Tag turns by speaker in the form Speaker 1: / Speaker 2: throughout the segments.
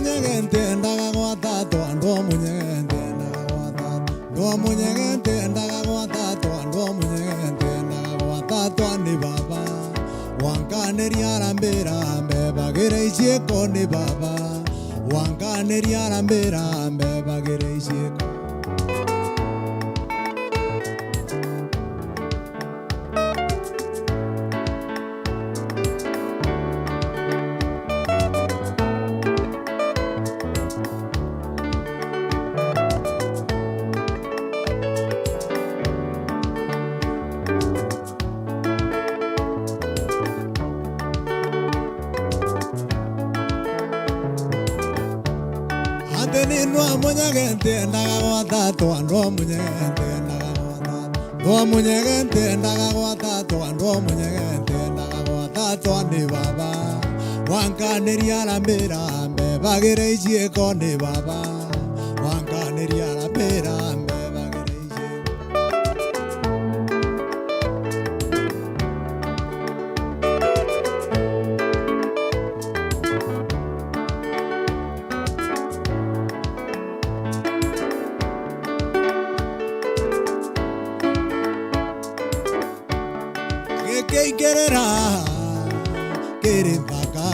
Speaker 1: munyegente ndaga gwatato ando munyegente ndaga gwatato ndo munyegente ndaga gwatato ando munyegente ndaga gwatato ni baba wankaneria rambera mbebagire icheko ni baba wankaneria rambera mbebagire icheko Nwa munyegente ndaga gwatato ando munyegente ndaga gwatato ndo munyegente ndaga gwatato ando munyegente ndaga gwatato ni baba wankaneria rambera mbebagire icheko ni baba wankaneria rambera mbebagire icheko Quererá, querer vaca,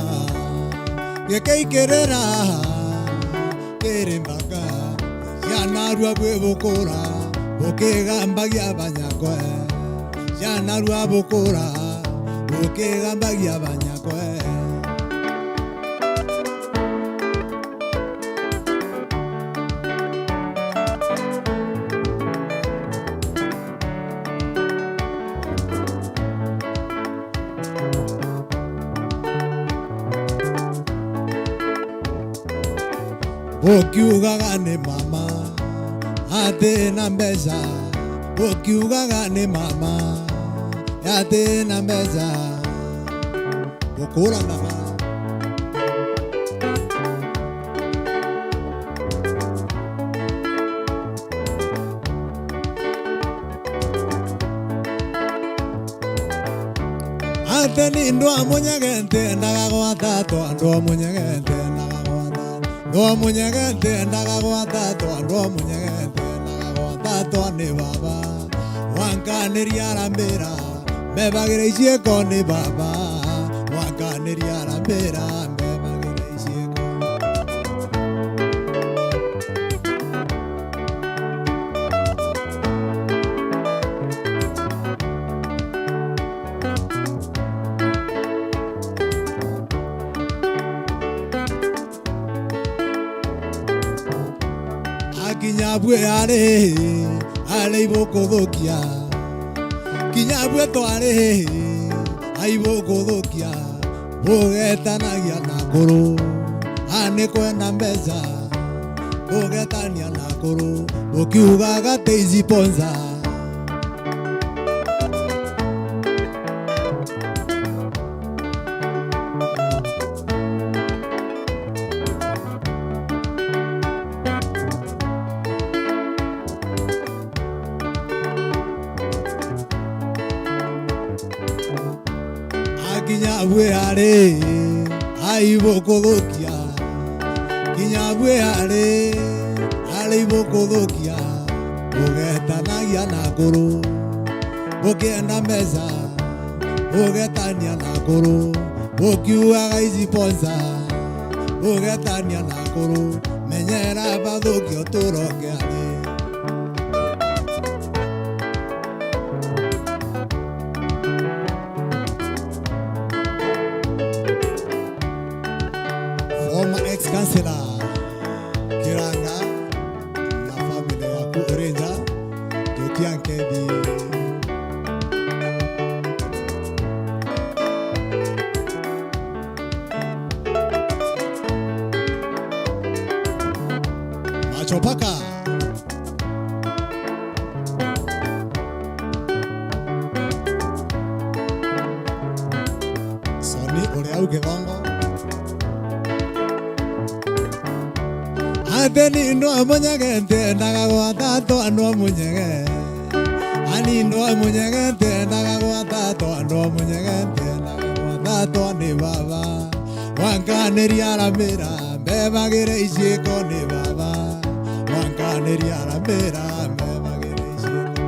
Speaker 1: que quererá, querer vaca, ya narua huevo cora, porque gamba ya baña cue, ya narua bocora, porque gamba ya baña cue. Okiugaga ni mama ate na mbeca okiugaga ni mama ate na mbeca gukuranaga ate ni ndo munyegente ndaga gwatato ando munyegente ndo munyegente ndaga gwatato ando munyegente ndaga gwatato ni baba wankaneria rambera mbebagire icheko ni baba wankaneria rambera mbebagire icheko Kinyabwe ale iboko dokia Kinyabwe to ale iboko dokia Bogetanagia nakoro ane kwenda mbeza Bogetania nakoro bokiugaga teizi ponza Kinyabwe ale iboko dokia Kinyabwe ale iboko dokia Bogetanagia nakoro Bogenda meza Bogetania nakoro Bokiugaga izi ponza Bogetania nakoro Menyera badokio toroke ale Ex-Cancela Kiranga na familia yaku Orenza Jokiankebi Machopaka Soni Oreau Gedongo Ateni no munyegente ndaga gwatato ando munyege Ani no munyegente ndaga gwatato ando munyegente ndaga gwatato ni baba wankaneria rambera mbebagire icieko ni baba wanganiria ramera mbebagire icieko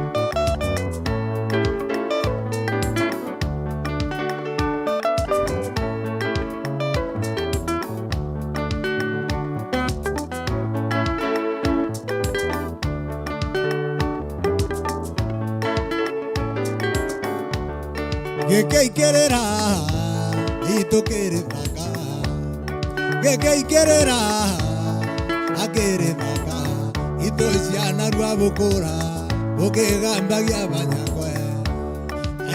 Speaker 1: Gekeikerera itukere thaka Gekeikerera akere thaka ito ciana rwa bukura ukigambagia banyakwe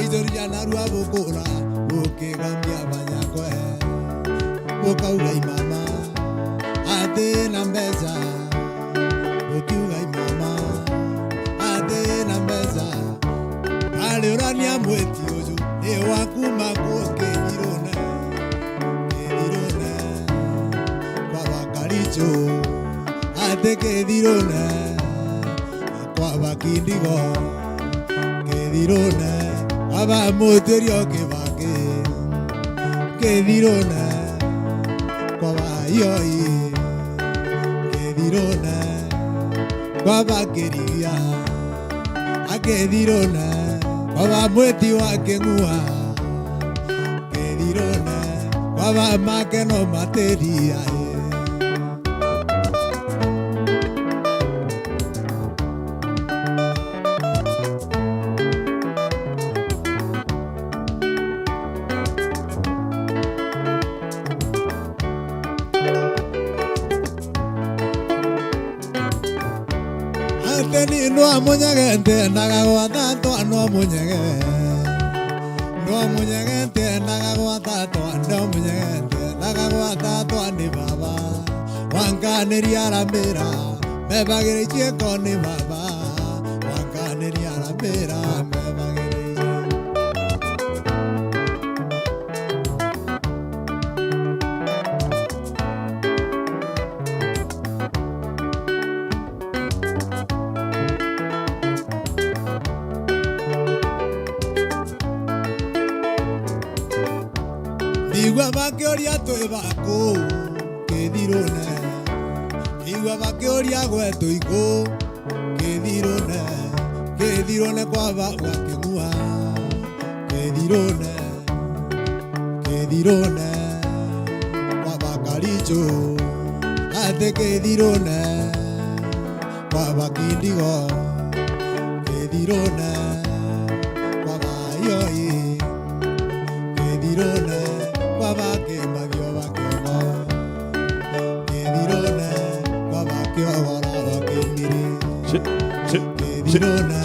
Speaker 1: ito ciana rwa bukura ukigambia banyakwe ukauga imama ate na mbeca ukiuga imama ate na mbeca alirania mweti uju wakuma kukirone kwa bakaricho ate kedirone kwa bakindigo kedirone aba moterio kebake kedirone kwa bayoi kedirone kwa bakeria akedirone kwa mweti wake ngua kedirone kwa make no materia Ateni no amunyagente nagagwata to no amunyagente no amunyagente nagagwata to no amunyagente nagagwata to ni baba wanganiria ramera mbebagire icieko ni baba wanganiria ramera mbebagire Igua bakioria twe bako kedirone Igua bakioria gwetu iko kedirone kwa baba kengua kedirone kwa bakaricho ate kedirone kwa bakindigo kedirone kwa bayoi kedirone Babake magyo bakyo kedirone babake ora bakindiri kedirone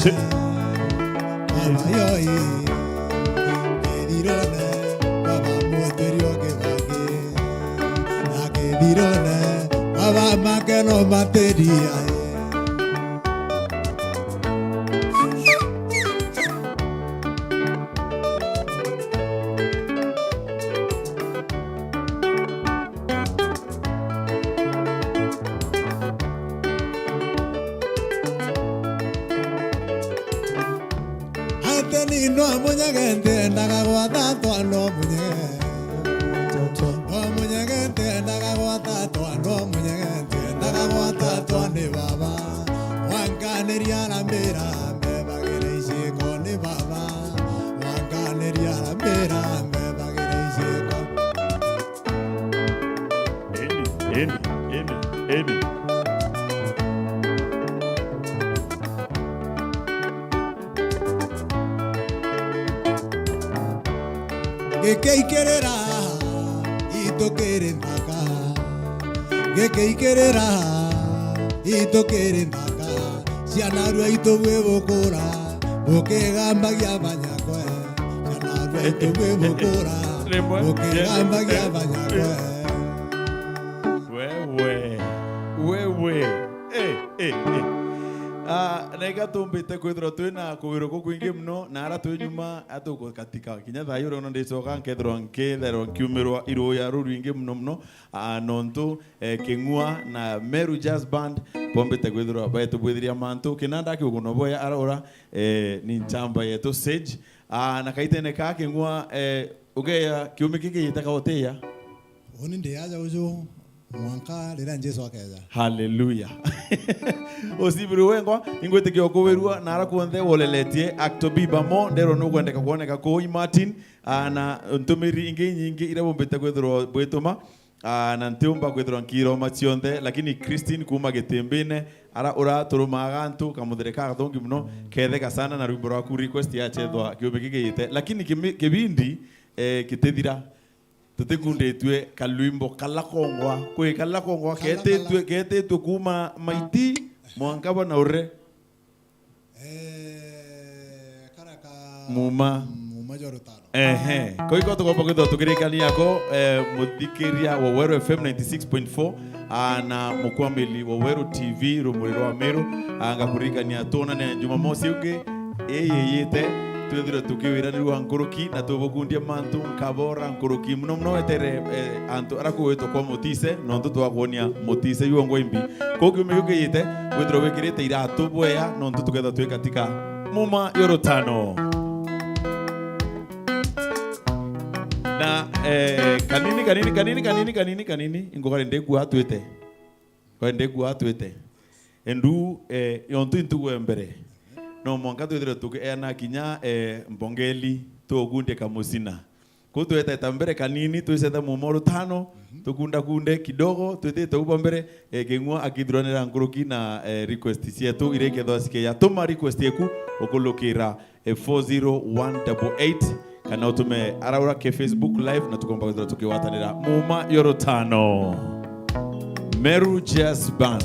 Speaker 1: babayoi kedirone baba moterio kebake kedirone baba make no materia Ateni no amunyagente nagagwata to no amunyagente nagagwata to no amunyagente nagagwata to ni baba wanganiria ramera mbebagire icieko ni baba wanganiria ramera mbebagire icieko
Speaker 2: Emi
Speaker 1: Gekeikerera itokere thaka Gekeikerera itokere thaka ciana rwa itobwe bukura bukigambagia banyakwe ciana rwa itobwe bukura bukigambagia banyakwe
Speaker 2: wewe nega tumbite kwithirwo twina kuwirwo kwingi muno na ara twi nyuma atuko katika kinya thayo rono ndicoka nkethirwo nkitherwo nkiumirwa iruya rurwingi muno nontu king'ua na Meru Jazz Band bombite kwithirwo betu bwithiria mantu kinanda kiuguno boya arora ni nchamba yetu Sage na kaitene ka king'ua ugeya kiumi kiki yitaka oteya
Speaker 1: oni ndiaja ujo mwanka rira Jesu akeza.
Speaker 2: Hallelujah. Osibiri wengwa ingwete kyokowerua nara kuonthe woleletie actobiba mo ndero no kwendeka kuoneka ko Martin na ntumiri ingi nyingi ira bombete kwethro bwetoma na ntiumba kwethro nkiro machionde lakini Christine kuma getembene ara ura turumaga antu kamuthereka gathongi muno ketheka sana na rwimbo rwaku request ya chethwa kiumbe kigite lakini kibindi kitethira tutikundetwe kalwimbo kalakongwa kwe kalakongwa ketetwe kuma maiti mwankaba na ure
Speaker 1: karaka
Speaker 2: muma
Speaker 1: jorotano
Speaker 2: ko iko tuko pokito tukirikani yako muthikiria Waweru FM 96.4 na mukwameli Waweru TV rumuriro wa Meru ngakurikania tona na Jumamosi uge yete twethira tukiwiranirwa nkoroki na tubukundia mantu nkabora nkoroki muno wetere antu arakuwetwo kwa mutise no ntu twakuonia mutise yuongo imbi kogume yugite wethira wekirite iratu bweya no ntu tugetha twikatika muma yorotano na kanini ingokare ndegu atwete kwa ndegu atwete endu yontu intuwe mbere no mwanka twethira tukiena kinya mbongeli tugunde kamusina kutweta tambere kanini twisetha mumoro tano tukunda kunde kidogo twetete uba mbere kengwa akidronera nguruki na request cietu ireke thosike ya tuma request yeku okulukira 40188 kana utume araura ke Facebook live na tukomba kwethira tukiwatanira muma yorotano Meru Jazz Band.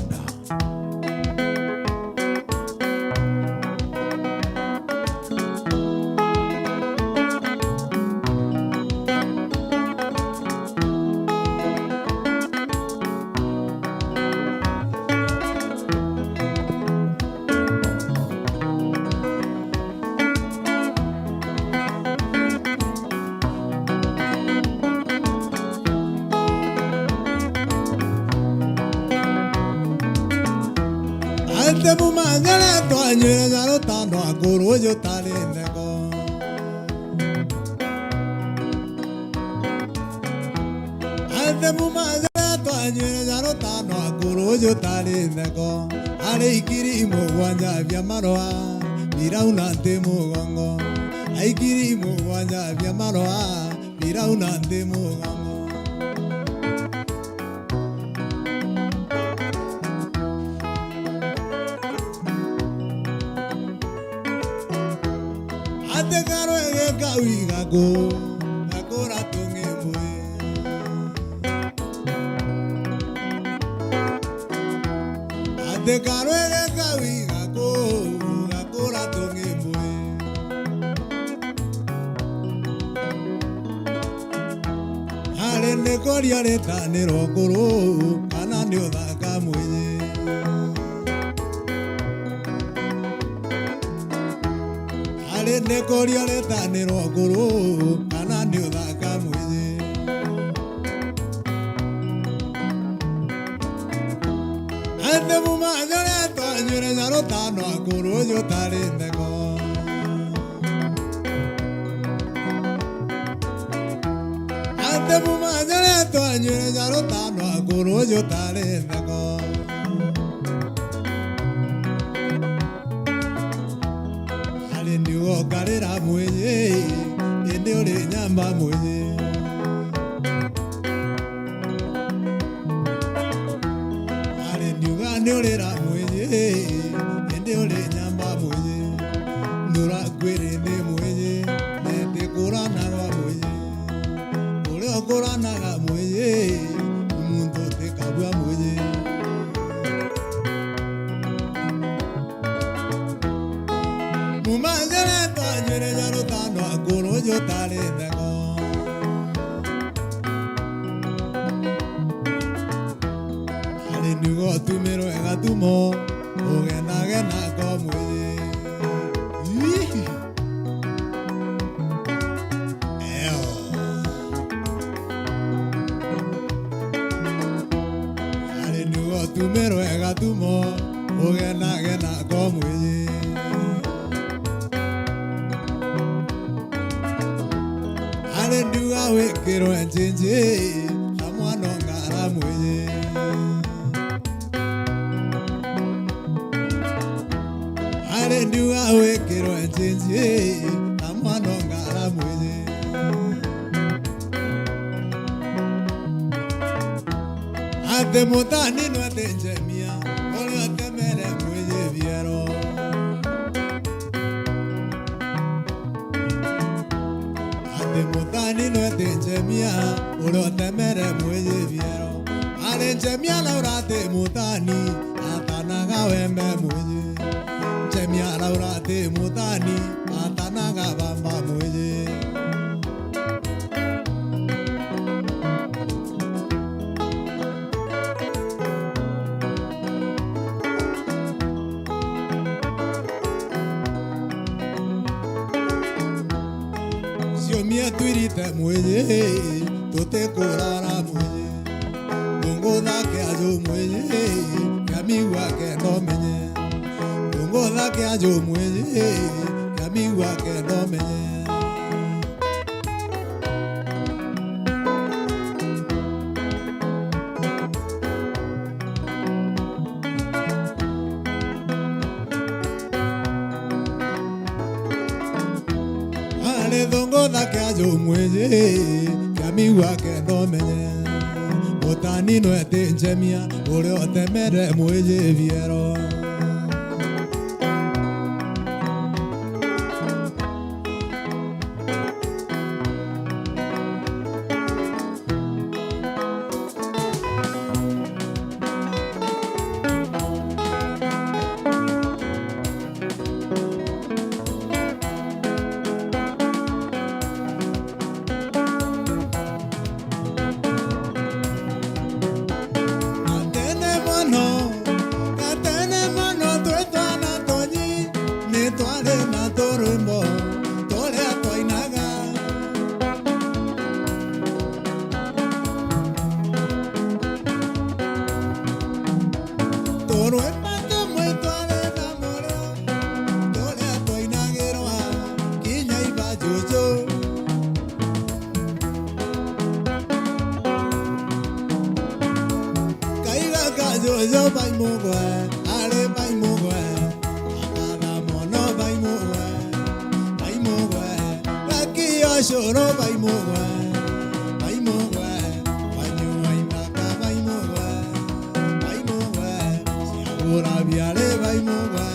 Speaker 1: Ante mumanyele twanyere nyaro tano akuru yo talindeko Ante mumanyele twanyere nyaro tano akuru yo talindeko Ale ikiri mugwanya vya maroa mira unante mugongo Aikiri mugwanya vya maroa mira unante mugongo Ate karo ege kawi gago Akora tunge mwe Ate karo ege kawi gago Akora tunge mwe Hale nekori aleta nerokoro Kana ndio dhaka mwenye Nekori aleta nerokoro kana ndio dhaka mwenye Ante mumanyele twanyere nyaro tano akuru yo talindeko Ante mumanyele twanyere nyaro tano akuru yo talindeko Ndio karera mwenye ndio le nyamba mwenye Ale ndio le ra mwenye ndio le nyamba mwenye Nura kwere ne mwenye te korana wa mwenye Ole korana ga mwenye mundo te kabwa mwenye Mumanyele twanyere nyaro tano akuru yo talindeko Ale nugo tumero egatumo Ugena ko mwenye Ale nugo tumero egatumo Ugena ko mwenye Ale nduga wekero enjenje Amwana ngara mwenye Arendiuga wekirwo njinji na mwana ngara mwiji ate mutani no atenjemia ole atemere mwiji viero ate mutani no atenjemia ole atemere mwiji viero arenjemia laura te mutani atanaga wembe mwiji Jemia laura te mutani atanaga bamba mwiji Sio mia tuirite mwiji tote kurara mwiji Mungu dhake ajo mwiji kamiwa ke no menye Mungu dhake ajo mwiji kamiwa ke no menye Ale dongo dhake ajo mwiji kamiwa ke no menye Mutani no etenjemia ore otemere mwiji viero Yo bai mugwe, ale bai mugwe, akada mono bai mugwe, laki yo shoro bai mugwe, banyu ai maka bai mugwe, siagura biale bai mugwe,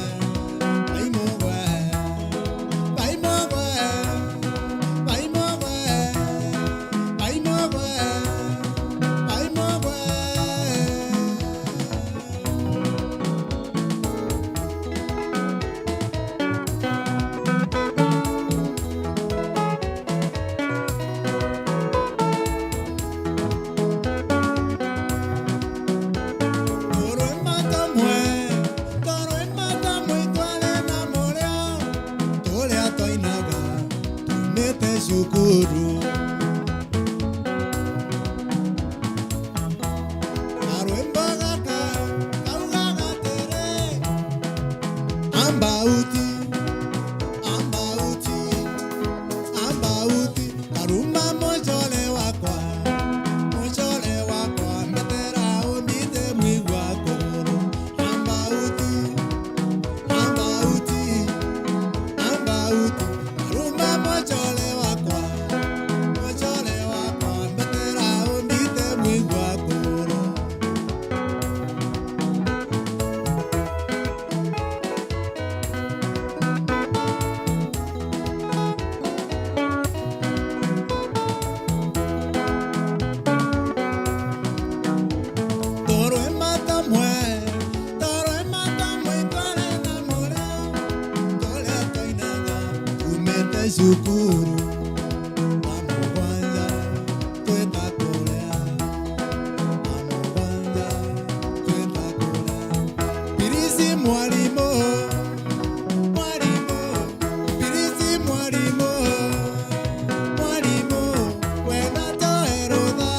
Speaker 1: bai mugwe, bai mugwe, bai mugwe, bai mugwe, bai mugwe. Shukuru Arwemba gata kauga gatere Ambauti Karuma mochole wakwa Mbetera umite mwigwa koro Ambauti Karuma mochole wakwa Mbetera umite mwigwa koro Toro emata mwe Twale namora Tole atoinaga Umete shukuru Amogwanja Tweta kolea Amogwanja Tweta kolea Pirisi mwalimo Pirisi mwalimo Wenda to eroda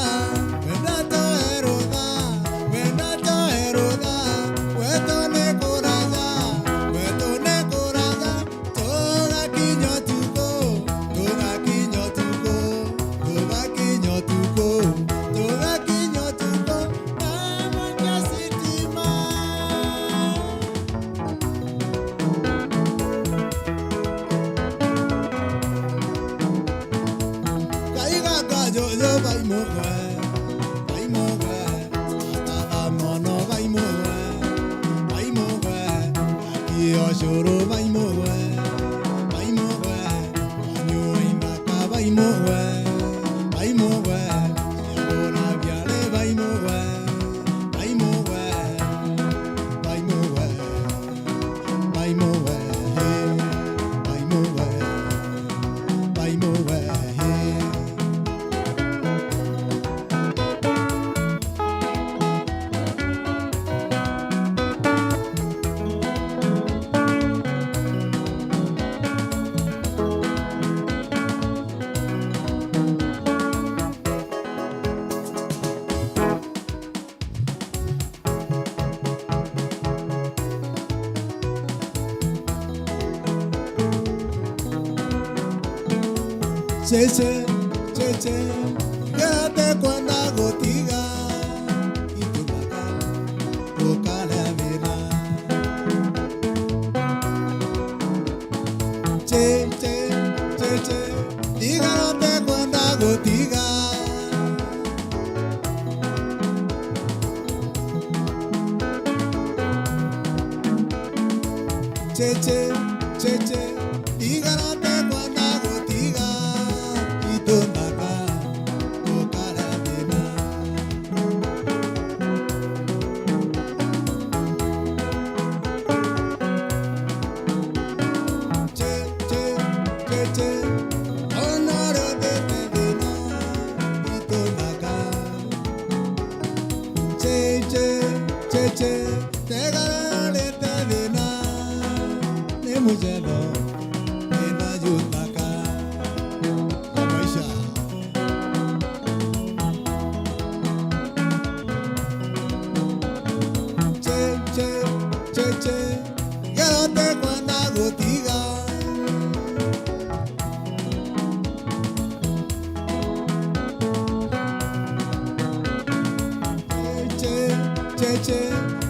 Speaker 1: Weto ne coraza Toga kinyo tuko Yo choro vai moe, anyo inda ka vai moe, yo na viale vai moe, vai moe, vai moe, vai moe, vai moe, vai moe. Cheche, quédate cuando gotiga y tu vaca toca la vena. Cheche, dígate cuando gotiga. Cheche, dígate cuando gotiga.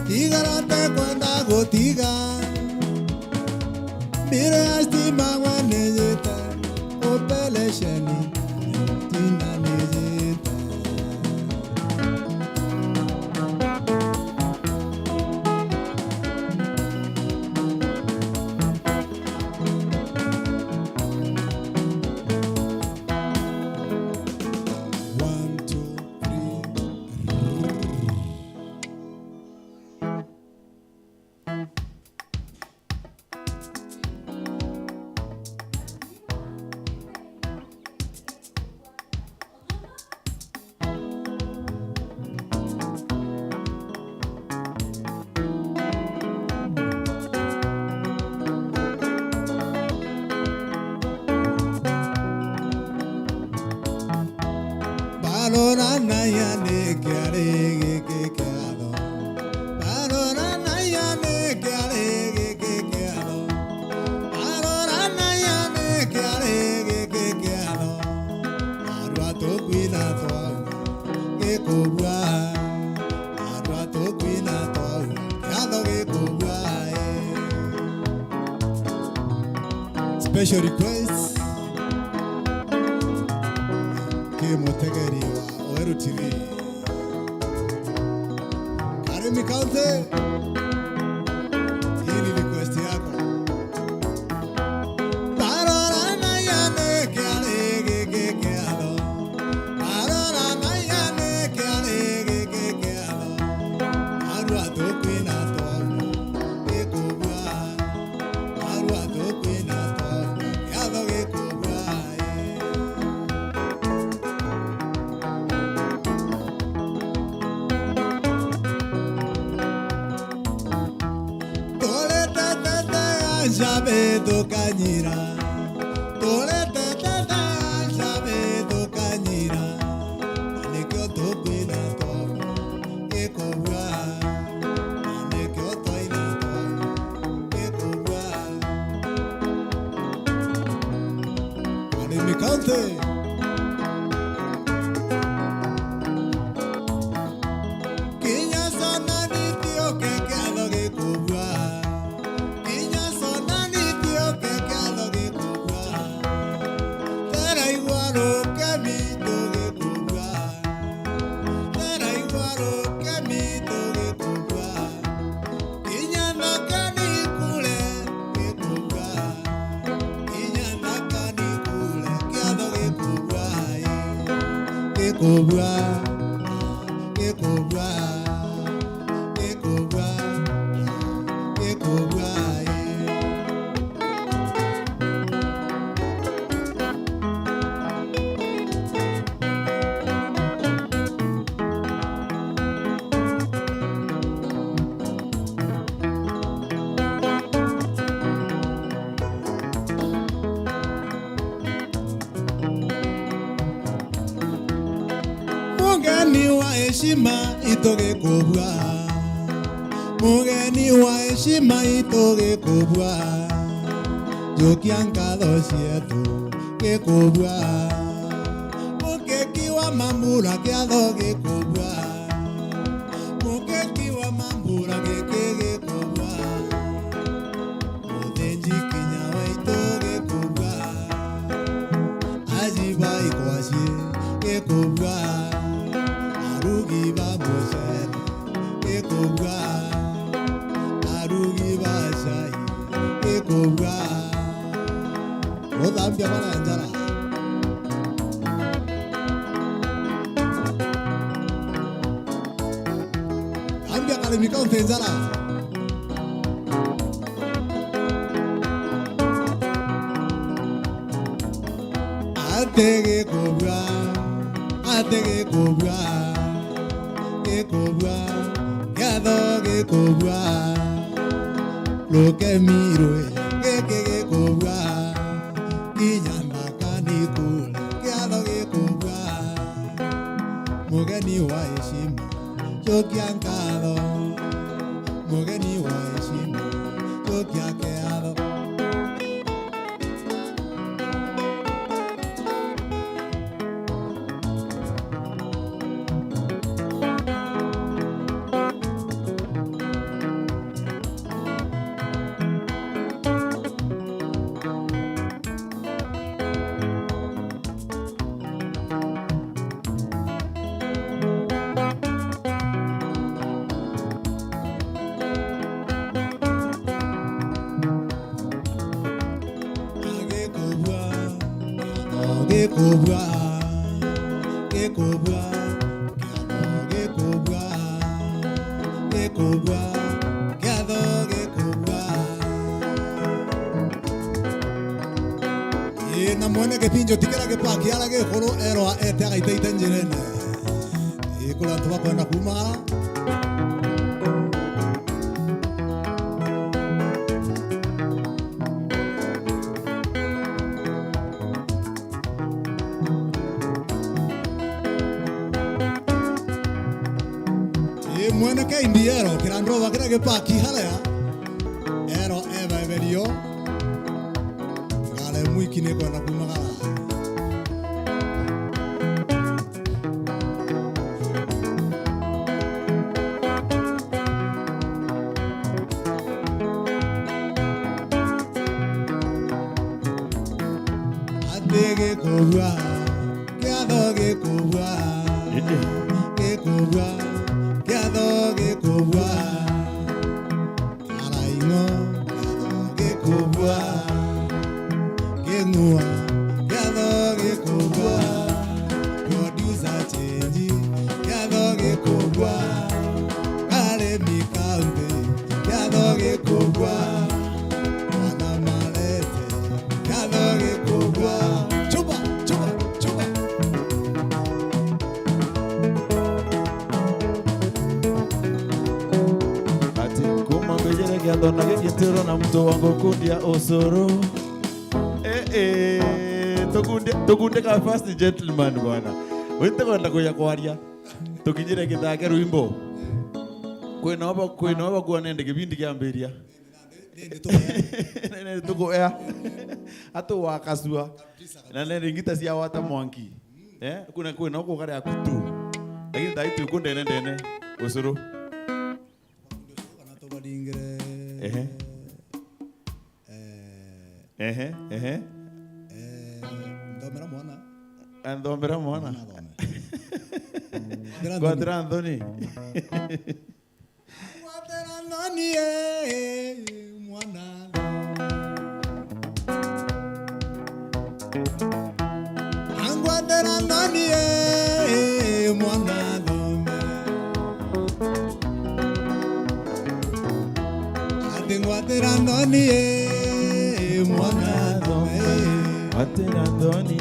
Speaker 1: Dígate cuando gotiga, mire a estima guanelleta, o pelecheni, tina nejeta. Barora naya ne kyare ke kyalo, barora naya ne kyare ke kyalo, barora naya ne kyare ke kyalo. Arwa to kwina to ke kubwa, arwa to kwina to kyalo ke kubwa. Special request. Motegeri wa Oeru TV. Karimi Kaunti. Hii ni request yako. Barora na yane kyale ke kyalo. Barora na yane kyale ke kyalo. Arwa to kwina to ke kubwa. Arwa to kwina to kyalo ke kubwa. Jabe do cañira, tole te jabe do cañira, ane que oto cuina to, que cobra, ane que oto ina to, que cobra, ane mi cante. Quiña sona ni tío que alo que cobra. Kule gekobwa mugeni wa heshima itoge kubwa, mugeni wa heshima itoge kubwa, jokiankado sietu ke kubwa, mukeki wa mambura ke adoge kubwa, mukeki wa mambura ke kubwa, mudenji kinya wa itoge kubwa, ajiba ikwasi ke kubwa. Arugi ba mosel, ekobwa. Arugi ba shai, ekobwa. Oda ambia bana njara. Ambia kale mikao tenjara. Atege kobwa, atege kobwa. Gekobwa, gado gekobwa, lo que miro gekobwa, inyamba kanikul, gado gekobwa, mugeni wa heshima, jokiankado, mugeni wa heshima, jokiakeado. Gekobwa, gekobwa, gekobwa, gekobwa, gado gekobwa. Na mwene kepinjo tikera kepaki ala ke koro ero a ete ga ite njirene. Kula tuwa kwenda kumara. Mwene ke indiero kirandrova kira ke paki halea ero eva everio ngale muikine kwenda kumagala adege kobwa ke adoge kobwa ke kobwa gado gekobwa, araingo gado gekobwa, genua gado gekobwa, producer change gado gekobwa, ale mikambe gado gekobwa, wana malete gado gekobwa, chupa chupa chupa. Andona gekitero na mto wangu kundia osoro tukunde ka first gentleman bwana wite kwenda kuya kwaria tukinyire githake rwimbo kwina kwa nende kibindi kiambiria nene tukoya atu wakasua na nende ngita cia wata mwanki kwina kwa kare akutu lakini daitu kunde nende osoro Ndombera mwana. Quadra Anthony. Quadra Anthony mwana. Quadra Anthony Ngwatira ndoni mwana dome.
Speaker 2: Ngwatira ndoni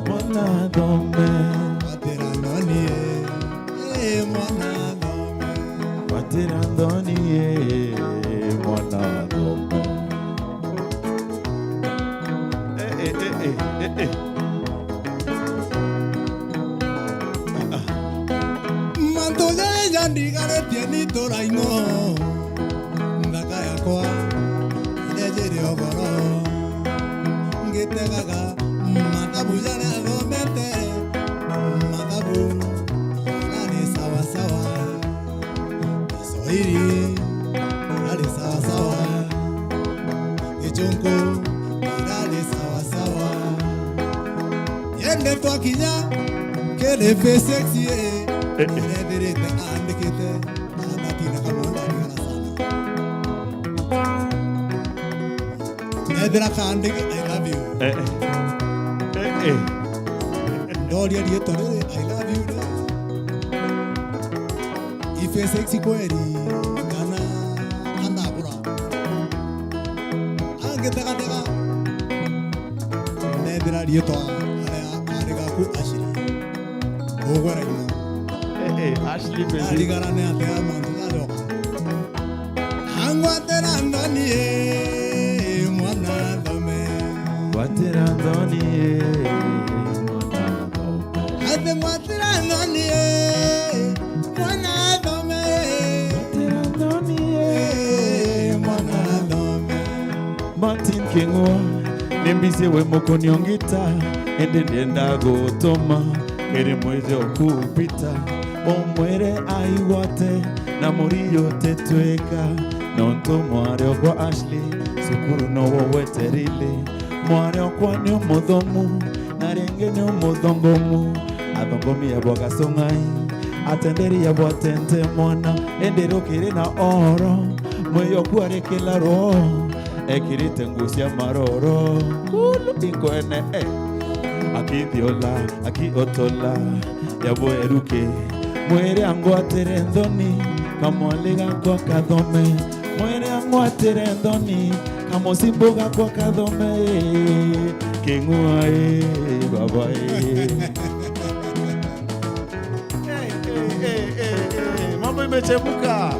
Speaker 2: mwana dome.
Speaker 1: Ngwatira ndoni mwana dome.
Speaker 2: Ngwatira ndoni mwana dome.
Speaker 1: Mantoya yandigare tieni toraino. Ndakaya kwa ilejere ogoro. Ngitegaga matabu yale agomete. Matabu nani sawa sawa. Soiri nani sawa sawa. Echonko nani sawa sawa. Yende kwa kinya kele fe sexy. Edere te andekete. Anatina kamonda digala sana. Edera kandik I love you. Doria dietore I love you. Ife sexy kweli kana anda bura. Angeta tega. Edera dietore arega ku ashiri. Ogora ino.
Speaker 2: Ashley Bezi.
Speaker 1: Aligara ne atea mantuga doka. Angwatera ndani mwana dome.
Speaker 2: Ngwatira ndoni mwana dome.
Speaker 1: Ate ngwatera ndani mwana dome.
Speaker 2: Ngwatira ndoni
Speaker 1: Mwana dome.
Speaker 2: Martin Kingo nembise we mokonyongita ende ndenda gotoma ere mweze okupita omwere aiwate na muriyo tetweka nonto mware okwa Ashley sukuru no weterile mware okwa ni omodhomu narenge ni omodhongomu adhongomi ya bwaga songai atenderi ya bwatente mwana endero kire na oro mweyo kuarekela roho ekirite ngusia maroro kulu ingoene akidiola akiotola yaboeruke mwere angwatere ndoni kamwalega kwa kadhome mwere angwatere ndoni kamosimboga kwa kadhome kengua baba mambo imechemuka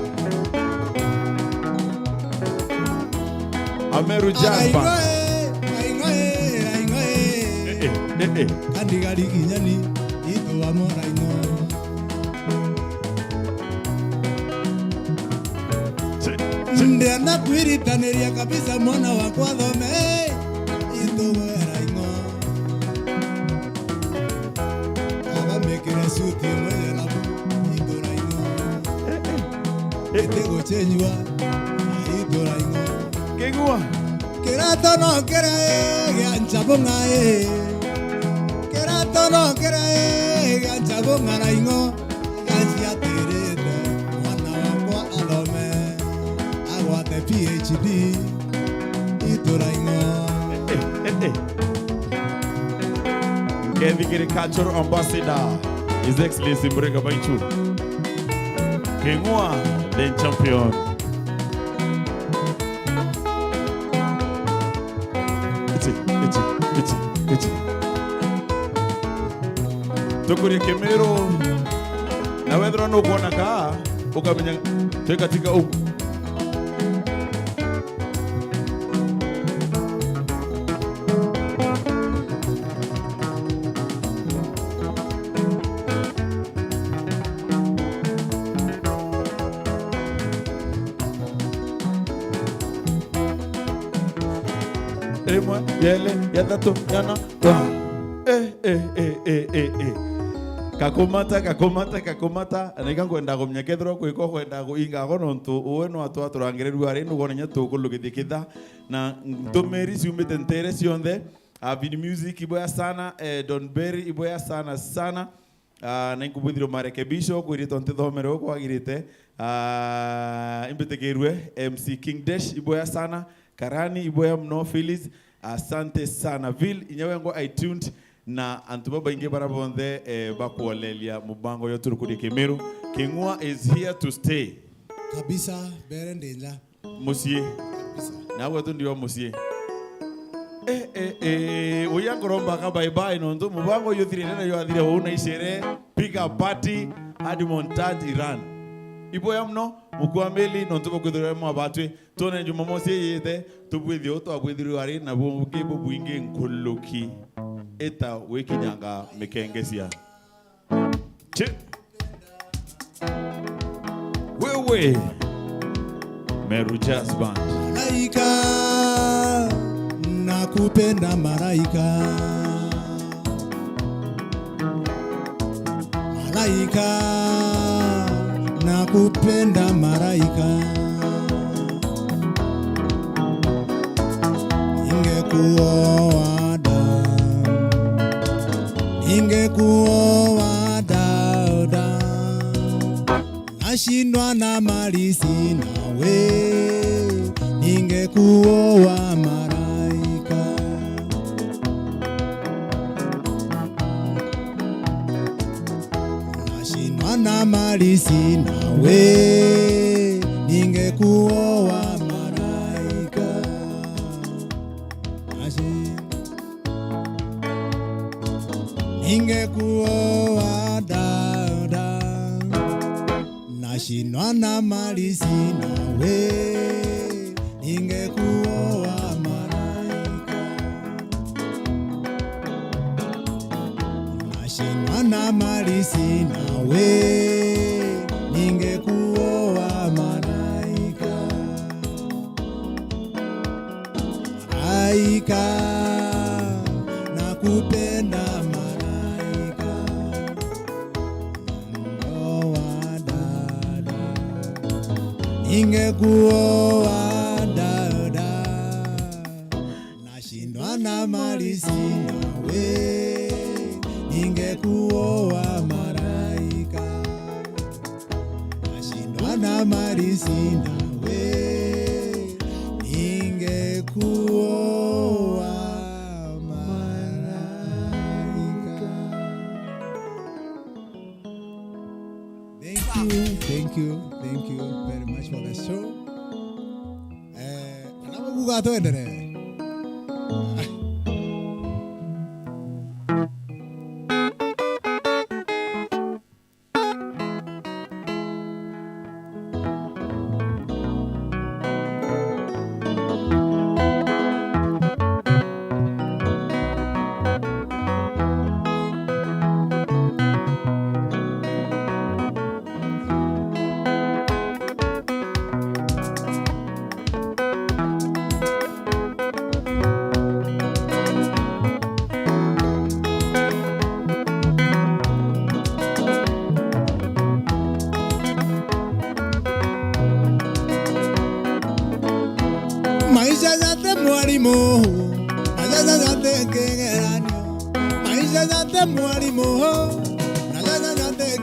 Speaker 2: Ameru Jasper.
Speaker 1: Kandigari kinyani itu amora ino. Ndiana kuiritaneria kabisa mwana wa kwa dhome itu wera ino. Aba mekira suti mwenye labu itu ra ino. Etego chenywa itu ra ino.
Speaker 2: Kengua.
Speaker 1: Kerato no kere ganchabonga Kerato no kere ganchabonga na ingo Gancia terete mwana wakwa alome Agwate PhD Itura ingo
Speaker 2: Kevikiri Cultural Ambassador His Excellency Murega Baichu Kengua the champion Tukuri Kemero na wedro no kuona ka ukamenya teka tika u Emwa yele yadato yana kwa kakomata anikankwenda kumnyekethero kwiko kwenda kuinga gonontu uwe no atwa turangereru ari nugo nya tukulugithikitha na ntumeri ciumite ntere cionthe Vini Music iboya sana Don Berry iboya sana na inkubuthiro marekebisho kwirito ntithomero kwagirite imbetekerwe MC King Dash iboya sana Karani iboya mno Phyllis asante sana Vil inyewengo iTunes na antuba bainge barabonde bakuolelia mubango yoturukudi Kemeru Kengua is here to stay
Speaker 1: kabisa bere ndenja
Speaker 2: musie nawe tu ndio musie uya ngoromba ka bye bye no ndo mubango yo thire na yo athire una ishere pick up party hadi montage Iran ipo ya mno mukua meli no ndo kwithira mu abatwe tone Jumamosi yete tubwithio to abwithiro ari na buke bubuinge nkuluki eta wekinyanga mekengesia wewe Meru Jazz Band.
Speaker 1: Malaika nakupenda malaika, malaika nakupenda malaika, ningekuoa dada, nashindwa na mali sina we, ningekuoa malaika, nashindwa na mali sina we, ningekuoa malaika, ningekuoa dada, nashindwa na mali sina we, ningekuoa malaika, nashindwa na mali sina we, ningekuoa malaika, malaika nakupenda malaika, ningekuoa dada, ningekuoa dada, nashindwa na mali sina we, ningekuoa malaika, nashindwa na mali sina we, ningekuoa malaika. Thank you very much for the show. Kenapa buka tuh endere? Maisha yate mwalimu, maisha yate kegeranyo, maisha yate mwalimu, maisha yate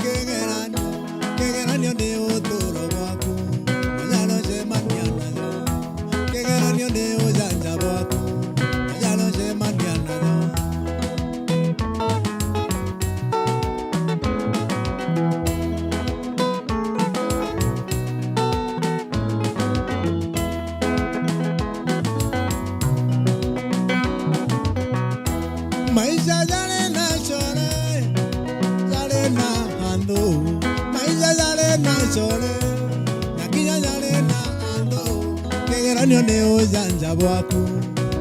Speaker 1: kegeranyo ni uturo waku, maisha sema nianazo, kegeranyo ni ujanja waku, maisha sema nianazo. Maisha yale na chore, yale na ando. Maisha yale na chore, nakinya yale na ando. Kegeranyo ni ujanja waku,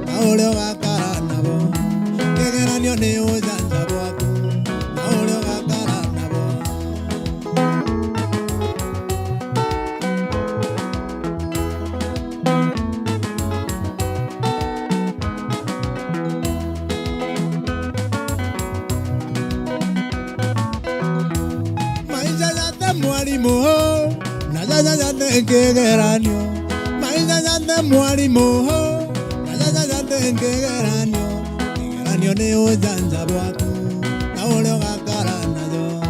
Speaker 1: na ule wakara nabo. Kegeranyo ni ujanja waku, na ule wakara nabo. Maisha yate mwalimu, maisha yate kegeranyo. Maisha yate mwalimu, maisha yate kegeranyo. Kegeranyo ni ujanja waku, na ule wakara nazo.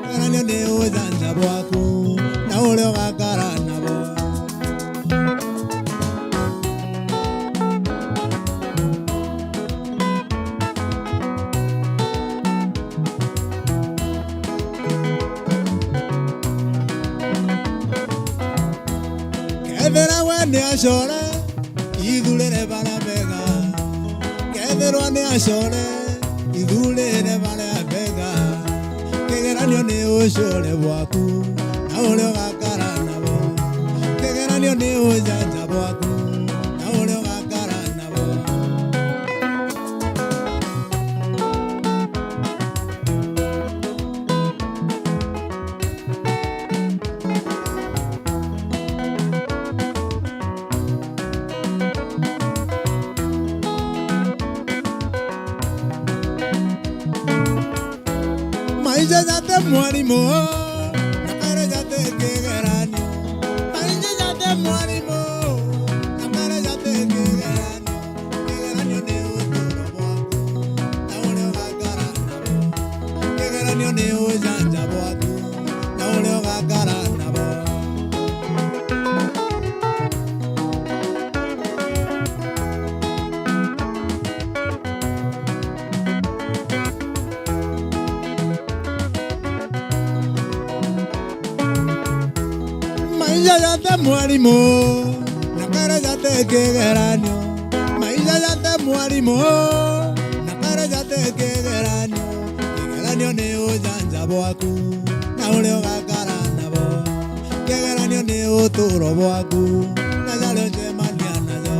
Speaker 1: Kegeranyo ni ujanja waku, na ule wakara nabo. Kevera we ashore idulere bana bega kederwa ni ashore idulere bana bega kegeranio ni ushore bwaku na ule gakara nabo kegeranio ni ujanja bwaku na ule gakara nabo maisha yate mwarimo nakare yate kegeranio maisha yate mwarimo nakare yate kegeranio ni uturo bwaku na ule gakara nabo kegeranio ni ujanja bwaku na ule gakara nabo maisha yate mwarimo nakare yate kegeranio maisha yate mwarimo nakare yate kegeranio ni ujanja bwaku na ule gakara nabo kegeranio ni uturo bwaku na yale njemania nayo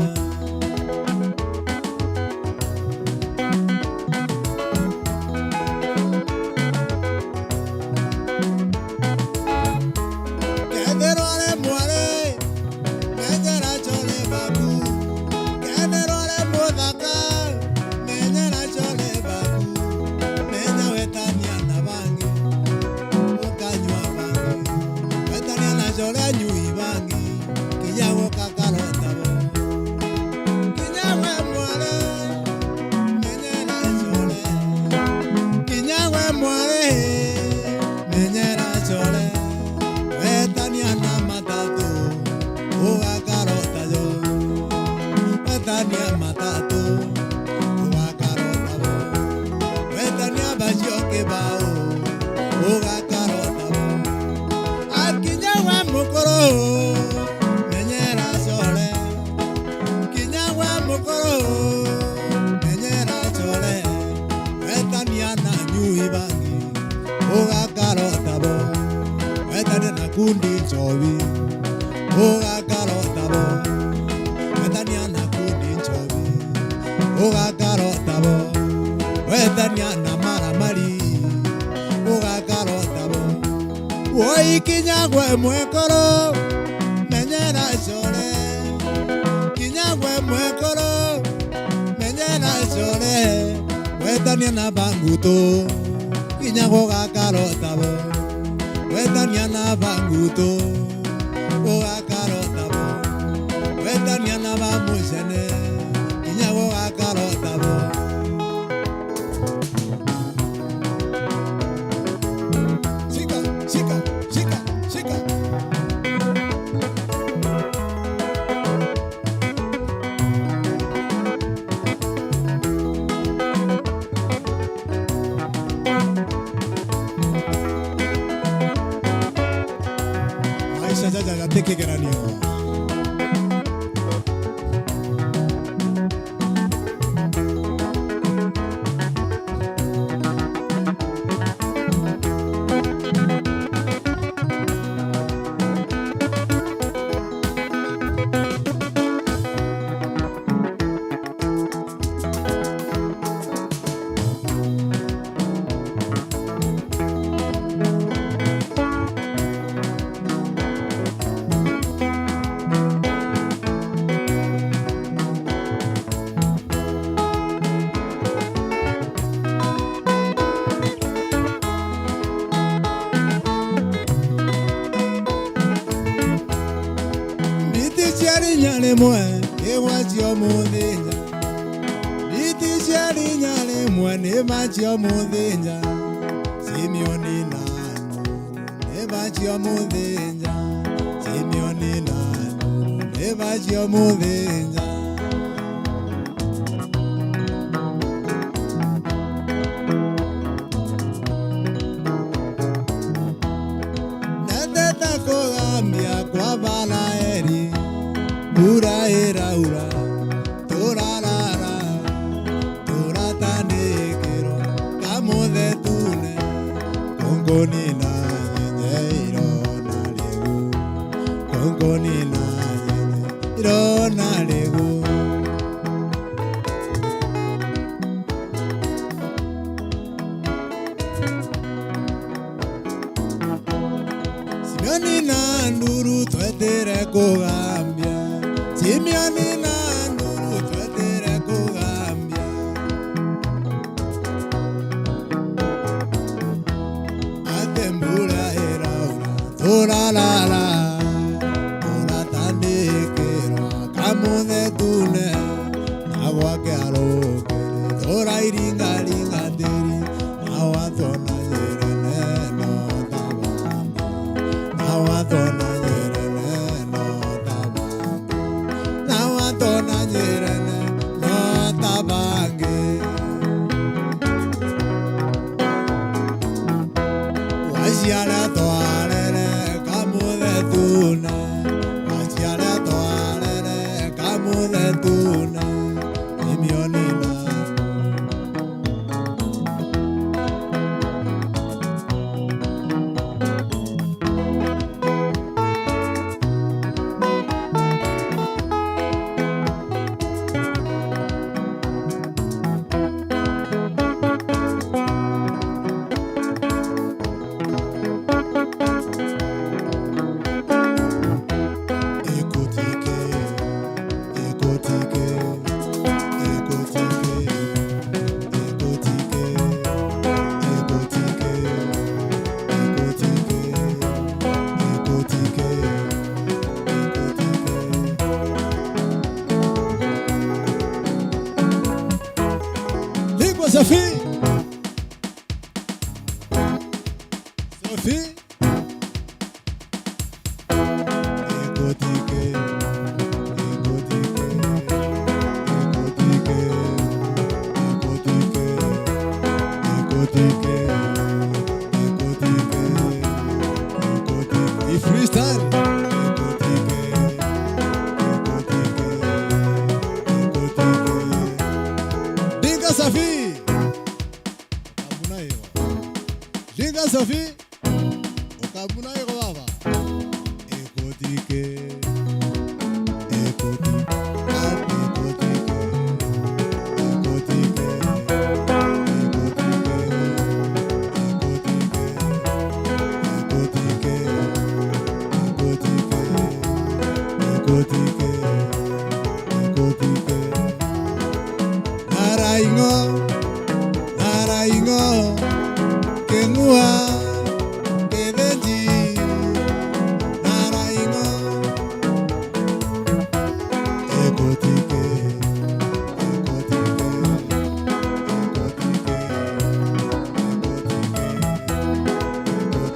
Speaker 1: kundi chobi oga karotabo wetania na kundi chobi oga karotabo wetania na maramari oga karotabo woi kinyagwe mwekoro menyera chore kinyagwe mwekoro menyera chore wetania na banguto kinyagwe oga karotabo wetania na banguto oga karotabo wetania na bamushene kinyago oga karotabo shika shika shika shika ya te kegeranio nyale mwe ewachio muthinja iti ciari nyale mwe ne machio muthinja Simeoni nanu ne machio muthinja Simeoni nanu ne machio muthinja Neteta kugambia kwa Balaeli mbura ĩraura tũrarara tũratandĩkĩrwo kamũthethune kũngũni na nyenye irona rĩgu kũngũni na nyenye irona rĩgu Simioni na nduru twetere kũgambia Simioni na nduru twetere kũgambia Ate mbura ĩraura tũrarara tũratandĩkĩrwo kamũthethune na gwake arũkĩre tũrairingaringa tĩri na wathona nyĩrene no tabange na wathona nyĩrene no tabange na wathona nyĩrene no tabange waciara twarere kamũthethune waciara twarere kamũthethune Simioni na Sophie Sophie Ekotike Ekotike Ekotike Ekotike Ekotike Ekotike Ekotike freestyle Ekotike Ekotike Ekotike Dinga Sophie Dinga Sophie, okabuna yego baba. Ekotike, ekotike, ekotike, ekotike, ekotike, ekotike, ekotike, ekotike. Naraingo, naraingo. Kengua kedeji naraingo ekotike ekotike ekotike ekotike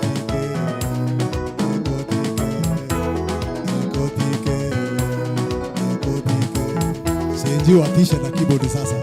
Speaker 1: ekotike ekotike Senji watisha na keyboard sasa